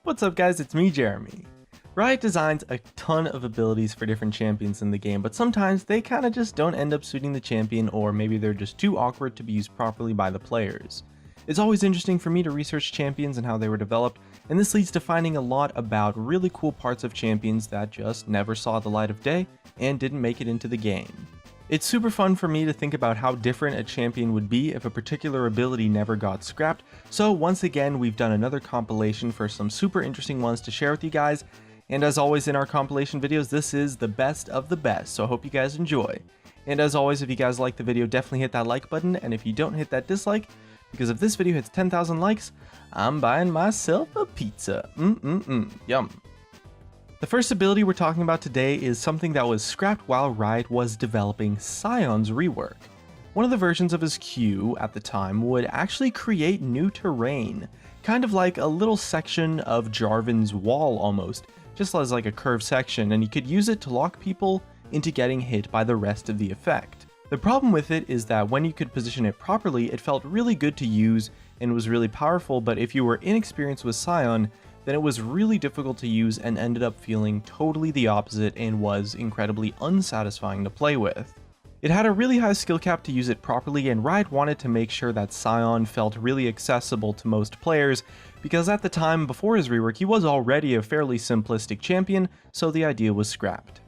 What's up guys, it's me Jeremy. Riot designs a ton of abilities for different champions in the game, but sometimes they kinda just don't end up suiting the champion, or maybe they're just too awkward to be used properly by the players. It's always interesting for me to research champions and how they were developed, and this leads to finding a lot about really cool parts of champions that just never saw the light of day and didn't make it into the game. It's super fun for me to think about how different a champion would be if a particular ability never got scrapped, so once again we've done another compilation for some super interesting ones to share with you guys, and as always in our compilation videos, this is the best of the best, so I hope you guys enjoy. And as always, if you guys like the video, definitely hit that like button, and if you don't, hit that dislike, because if this video hits 10,000 likes, I'm buying myself a pizza. Yum. The first ability we're talking about today is something that was scrapped while Riot was developing Sion's rework. One of the versions of his Q at the time would actually create new terrain, kind of like a little section of Jarvan's wall almost, just as like a curved section, and you could use it to lock people into getting hit by the rest of the effect. The problem with it is that when you could position it properly, it felt really good to use and was really powerful, but if you were inexperienced with Sion, then it was really difficult to use and ended up feeling totally the opposite and was incredibly unsatisfying to play with. It had a really high skill cap to use it properly, and Riot wanted to make sure that Sion felt really accessible to most players, because at the time before his rework he was already a fairly simplistic champion, so the idea was scrapped.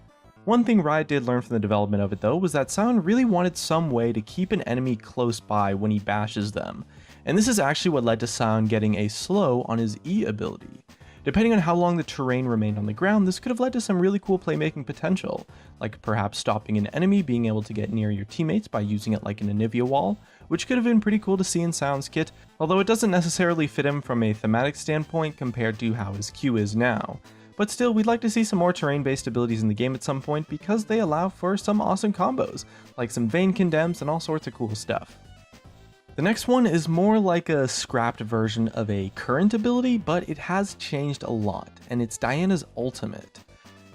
One thing Riot did learn from the development of it though was that Sion really wanted some way to keep an enemy close by when he bashes them, and this is actually what led to Sion getting a slow on his E ability. Depending on how long the terrain remained on the ground, this could have led to some really cool playmaking potential, like perhaps stopping an enemy being able to get near your teammates by using it like an Anivia wall, which could have been pretty cool to see in Sion's kit, although it doesn't necessarily fit him from a thematic standpoint compared to how his Q is now. But still, we'd like to see some more terrain-based abilities in the game at some point because they allow for some awesome combos, like some Vayne condemns and all sorts of cool stuff. The next one is more like a scrapped version of a current ability, but it has changed a lot, and it's Diana's ultimate.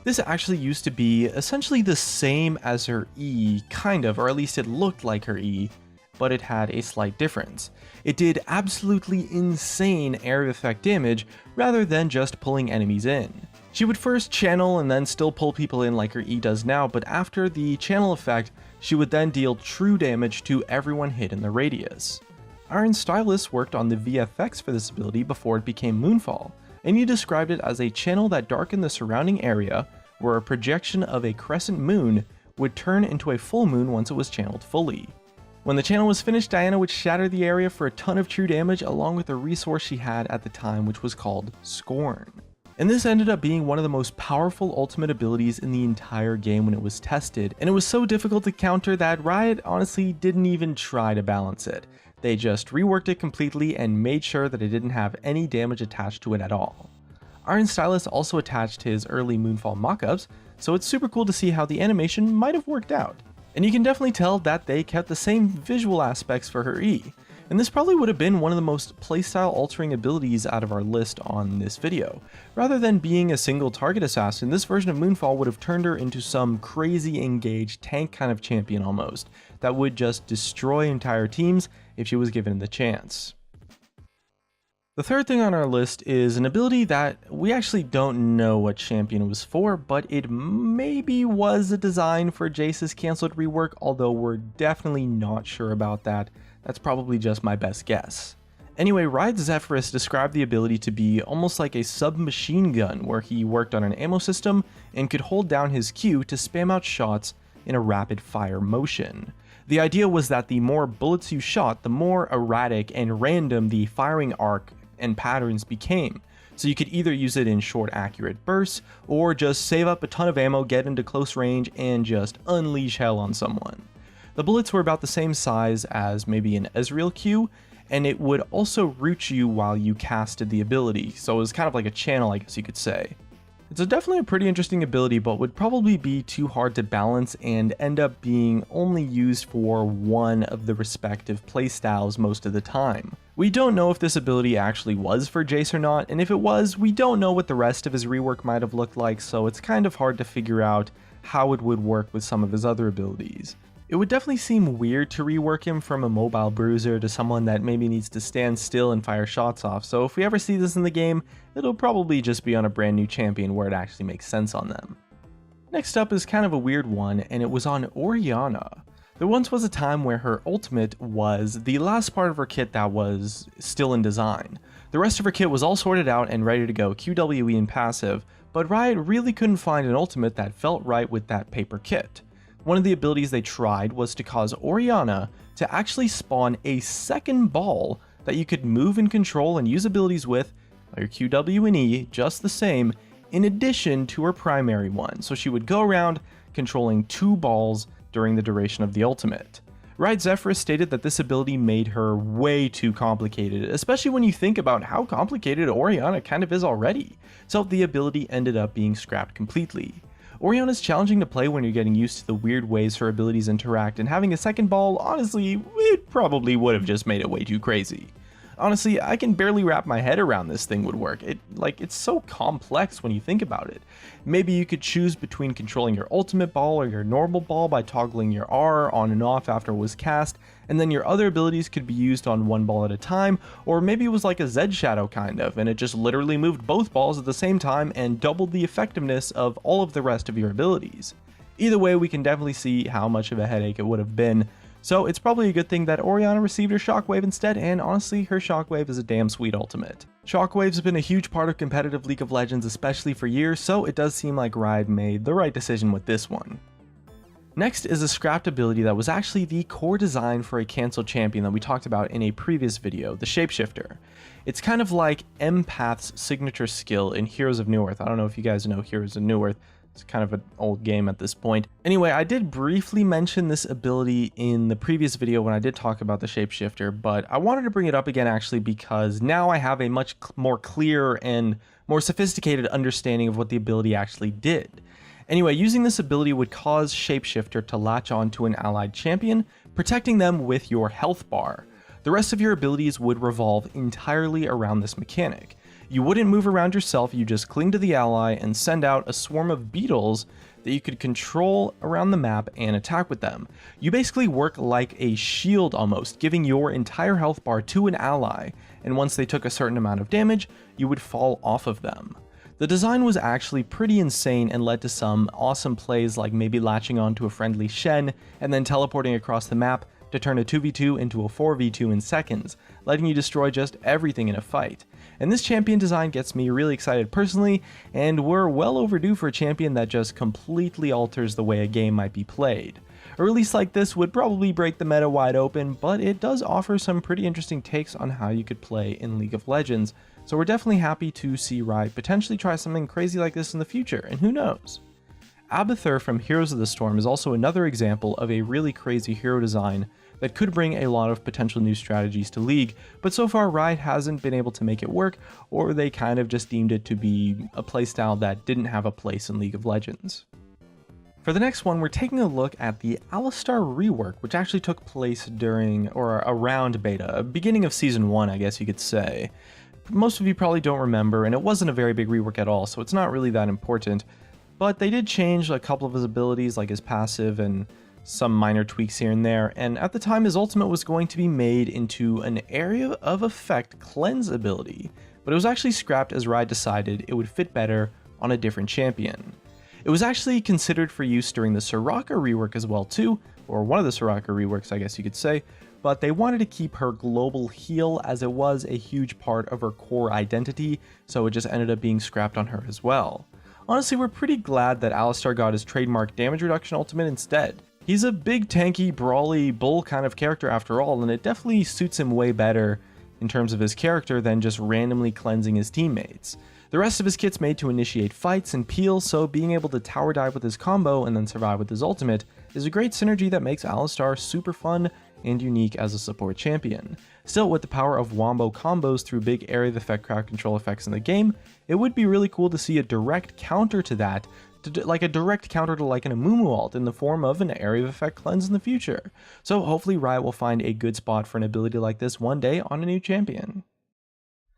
This actually used to be essentially the same as her E, kind of, or at least it looked like her E, but it had a slight difference. It did absolutely insane area effect damage rather than just pulling enemies in. She would first channel and then still pull people in like her E does now, but after the channel effect, she would then deal true damage to everyone hit in the radius. Iron Stylus worked on the VFX for this ability before it became Moonfall, and he described it as a channel that darkened the surrounding area, where a projection of a crescent moon would turn into a full moon once it was channeled fully. When the channel was finished, Diana would shatter the area for a ton of true damage along with a resource she had at the time, which was called Scorn. And this ended up being one of the most powerful ultimate abilities in the entire game when it was tested, and it was so difficult to counter that Riot honestly didn't even try to balance it. They just reworked it completely and made sure that it didn't have any damage attached to it at all. Iron Stylus also attached his early Moonfall mockups, so it's super cool to see how the animation might have worked out. And you can definitely tell that they kept the same visual aspects for her E. And this probably would have been one of the most playstyle altering abilities out of our list on this video. Rather than being a single target assassin, this version of Moonfall would have turned her into some crazy engaged tank kind of champion almost, that would just destroy entire teams if she was given the chance. The third thing on our list is an ability that we actually don't know what champion it was for, but it maybe was a design for Jace's cancelled rework, although we're definitely not sure about that. That's probably just my best guess. Anyway, Riot Zephyrus described the ability to be almost like a submachine gun, where he worked on an ammo system and could hold down his Q to spam out shots in a rapid fire motion. The idea was that the more bullets you shot, the more erratic and random the firing arc and patterns became. So you could either use it in short accurate bursts, or just save up a ton of ammo, get into close range, and just unleash hell on someone. The bullets were about the same size as maybe an Ezreal Q, and it would also root you while you casted the ability, so it was kind of like a channel, I guess you could say. It's definitely a pretty interesting ability, but would probably be too hard to balance and end up being only used for one of the respective playstyles most of the time. We don't know if this ability actually was for Jace or not, and if it was, we don't know what the rest of his rework might have looked like, so it's kind of hard to figure out how it would work with some of his other abilities. It would definitely seem weird to rework him from a mobile bruiser to someone that maybe needs to stand still and fire shots off, so if we ever see this in the game, it'll probably just be on a brand new champion where it actually makes sense on them. Next up is kind of a weird one, and it was on Orianna. There once was a time where her ultimate was the last part of her kit that was still in design. The rest of her kit was all sorted out and ready to go, QWE and passive, but Riot really couldn't find an ultimate that felt right with that paper kit. One of the abilities they tried was to cause Orianna to actually spawn a second ball that you could move and control and use abilities with, like your QW and E, just the same, in addition to her primary one. So she would go around controlling 2 balls during the duration of the ultimate. Riot Zephyrus stated that this ability made her way too complicated, especially when you think about how complicated Orianna kind of is already, so the ability ended up being scrapped completely. Orianna is challenging to play when you're getting used to the weird ways her abilities interact, and having a second ball, honestly, it probably would have just made it way too crazy. Honestly, I can barely wrap my head around this thing would work. It's so complex when you think about it. Maybe you could choose between controlling your ultimate ball or your normal ball by toggling your R on and off after it was cast, and then your other abilities could be used on one ball at a time, or maybe it was like a Zed Shadow kind of, and it just literally moved both balls at the same time and doubled the effectiveness of all of the rest of your abilities. Either way, we can definitely see how much of a headache it would have been. So it's probably a good thing that Orianna received her Shockwave instead, and honestly, her Shockwave is a damn sweet ultimate. Shockwave's been a huge part of competitive League of Legends, especially for years, so it does seem like Riot made the right decision with this one. Next is a scrapped ability that was actually the core design for a cancelled champion that we talked about in a previous video, the Shapeshifter. It's kind of like Empath's signature skill in Heroes of Newerth. I don't know if you guys know Heroes of Newerth. It's kind of an old game at this point. Anyway, I did briefly mention this ability in the previous video when I did talk about the Shapeshifter, but I wanted to bring it up again actually because now I have a much more clear and more sophisticated understanding of what the ability actually did. Anyway, using this ability would cause Shapeshifter to latch onto an allied champion, protecting them with your health bar. The rest of your abilities would revolve entirely around this mechanic. You wouldn't move around yourself, you just cling to the ally and send out a swarm of beetles that you could control around the map and attack with them. You basically work like a shield almost, giving your entire health bar to an ally, and once they took a certain amount of damage, you would fall off of them. The design was actually pretty insane and led to some awesome plays like maybe latching onto a friendly Shen and then teleporting across the map to turn a 2v2 into a 4v2 in seconds, letting you destroy just everything in a fight. And this champion design gets me really excited personally, and we're well overdue for a champion that just completely alters the way a game might be played. A release like this would probably break the meta wide open, but it does offer some pretty interesting takes on how you could play in League of Legends, so we're definitely happy to see Riot potentially try something crazy like this in the future, and who knows? Abathur from Heroes of the Storm is also another example of a really crazy hero design that could bring a lot of potential new strategies to League, but so far Riot hasn't been able to make it work, or they kind of just deemed it to be a playstyle that didn't have a place in League of Legends. For the next one, we're taking a look at the Alistar rework, which actually took place during or around beta, beginning of Season 1, I guess you could say. Most of you probably don't remember, and it wasn't a very big rework at all, so it's not really that important. But they did change a couple of his abilities, like his passive and some minor tweaks here and there, and at the time his ultimate was going to be made into an area of effect cleanse ability, but it was actually scrapped as Riot decided it would fit better on a different champion. It was actually considered for use during the Soraka rework as well too, or one of the Soraka reworks I guess you could say, but they wanted to keep her global heal as it was a huge part of her core identity, so it just ended up being scrapped on her as well. Honestly, we're pretty glad that Alistar got his trademark damage reduction ultimate instead. He's a big tanky, brawly, bull kind of character after all, and it definitely suits him way better in terms of his character than just randomly cleansing his teammates. The rest of his kit's made to initiate fights and peel, so being able to tower dive with his combo and then survive with his ultimate is a great synergy that makes Alistar super fun and unique as a support champion. Still, with the power of wombo combos through big area of effect crowd control effects in the game, it would be really cool to see a direct counter to that, like a direct counter to like an Amumu ult in the form of an area of effect cleanse in the future. So hopefully Riot will find a good spot for an ability like this one day on a new champion.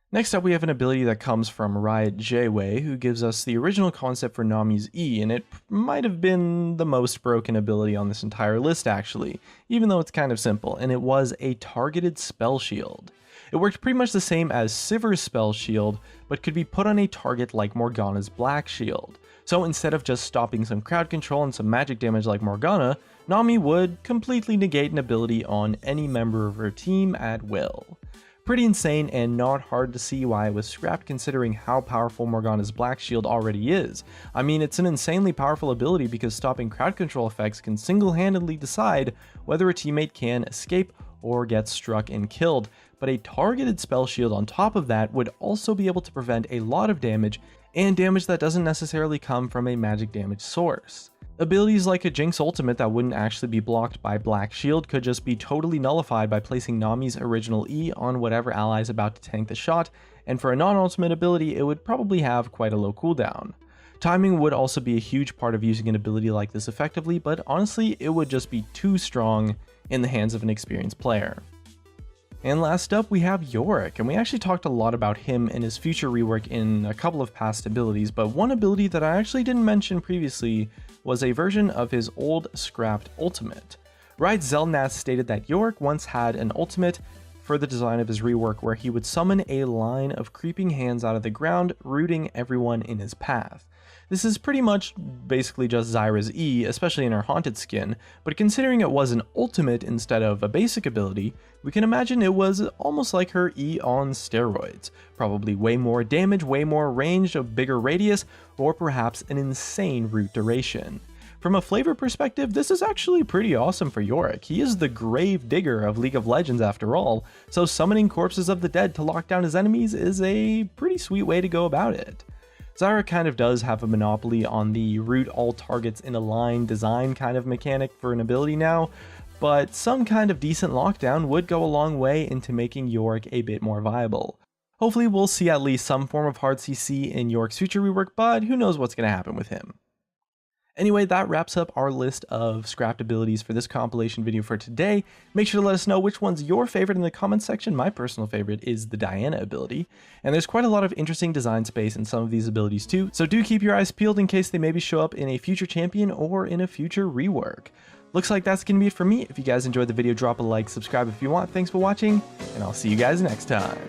Next up, we have an ability that comes from Riot J-Way, who gives us the original concept for Nami's E, and it might have been the most broken ability on this entire list actually, even though it's kind of simple, and it was a targeted spell shield. It worked pretty much the same as Sivir's spell shield, but could be put on a target like Morgana's black shield. So instead of just stopping some crowd control and some magic damage like Morgana, Nami would completely negate an ability on any member of her team at will. Pretty insane and not hard to see why it was scrapped considering how powerful Morgana's black shield already is. I mean, it's an insanely powerful ability because stopping crowd control effects can single-handedly decide whether a teammate can escape or get struck and killed, but a targeted spell shield on top of that would also be able to prevent a lot of damage, and damage that doesn't necessarily come from a magic damage source. Abilities like a Jinx ultimate that wouldn't actually be blocked by Black Shield could just be totally nullified by placing Nami's original E on whatever ally is about to tank the shot, and for a non-ultimate ability it would probably have quite a low cooldown. Timing would also be a huge part of using an ability like this effectively, but honestly it would just be too strong in the hands of an experienced player. And last up we have Yorick, and we actually talked a lot about him and his future rework in a couple of past abilities, but one ability that I actually didn't mention previously was a version of his old scrapped ultimate. Riot Zelnath stated that Yorick once had an ultimate for the design of his rework where he would summon a line of creeping hands out of the ground, rooting everyone in his path. This is pretty much basically just Zyra's E, especially in her haunted skin, but considering it was an ultimate instead of a basic ability, we can imagine it was almost like her E on steroids. Probably way more damage, way more range, a bigger radius, or perhaps an insane root duration. From a flavor perspective, this is actually pretty awesome for Yorick. He is the grave digger of League of Legends after all, so summoning corpses of the dead to lock down his enemies is a pretty sweet way to go about it. Zyra kind of does have a monopoly on the root all targets in a line design kind of mechanic for an ability now, but some kind of decent lockdown would go a long way into making Yorick a bit more viable. Hopefully we'll see at least some form of hard CC in Yorick's future rework, but who knows what's going to happen with him. Anyway, that wraps up our list of scrapped abilities for this compilation video for today. Make sure to let us know which one's your favorite in the comments section. My personal favorite is the Diana ability, and there's quite a lot of interesting design space in some of these abilities too, so do keep your eyes peeled in case they maybe show up in a future champion or in a future rework. Looks like that's going to be it for me. If you guys enjoyed the video, drop a like, subscribe if you want. Thanks for watching, and I'll see you guys next time.